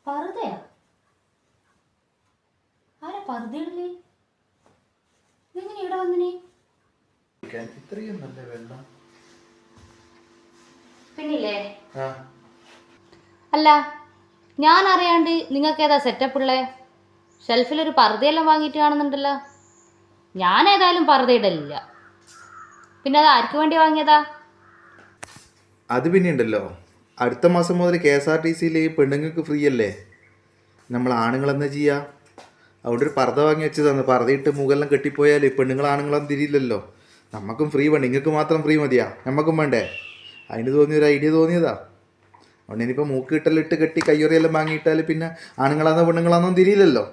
പറുതയാ? ആരാ പറുതയിടല്? ഇതെങ്ങനെ ഇവിടെ വന്നിനി? ഇത്രയും നല്ല വെള്ളം പിന്നില്ലേ? അല്ല, ഞാൻ അറിയാണ്ട് നിങ്ങൾക്ക് ഏതാ സെറ്റപ്പ് ഉള്ളേ? ഷെൽഫിലൊരു പറുതയെല്ലാം വാങ്ങിയിട്ട് കാണുന്നുണ്ടല്ലോ. ഞാൻ ഏതായാലും പറുതയിടലില്ല. പിന്നെ അത് ആർക്ക് വേണ്ടി വാങ്ങിയതാ? അത് പിന്നെ ഉണ്ടല്ലോ, അടുത്ത മാസം മുതൽ KSRTCയിൽ പെണ്ണുങ്ങൾക്ക് ഫ്രീ അല്ലേ. നമ്മൾ ആണുങ്ങളെന്താ ചെയ്യുക? അവിടെ ഒരു പർദ്ദ വാങ്ങി വെച്ച് തന്നു. പർദ്ദയിട്ട് മുകളെല്ലാം കെട്ടിപ്പോയാൽ പെണ്ണുങ്ങൾ ആണുങ്ങളൊന്നും തിരിയില്ലല്ലോ. നമുക്കും ഫ്രീ വേണം, നിങ്ങൾക്ക് മാത്രം ഫ്രീ മതിയാ, നമുക്കും വേണ്ടേ? അതിന് തോന്നിയൊരു ഐഡിയ തോന്നിയതാ. അതുകൊണ്ട് ഇനിയിപ്പോൾ മൂക്ക് കിട്ടലിട്ട് കെട്ടി കയ്യൊറിയെല്ലാം വാങ്ങിയിട്ടാൽ പിന്നെ ആണുങ്ങളാന്നോ പെണ്ണുങ്ങളാന്നോ തിരിയില്ലല്ലോ.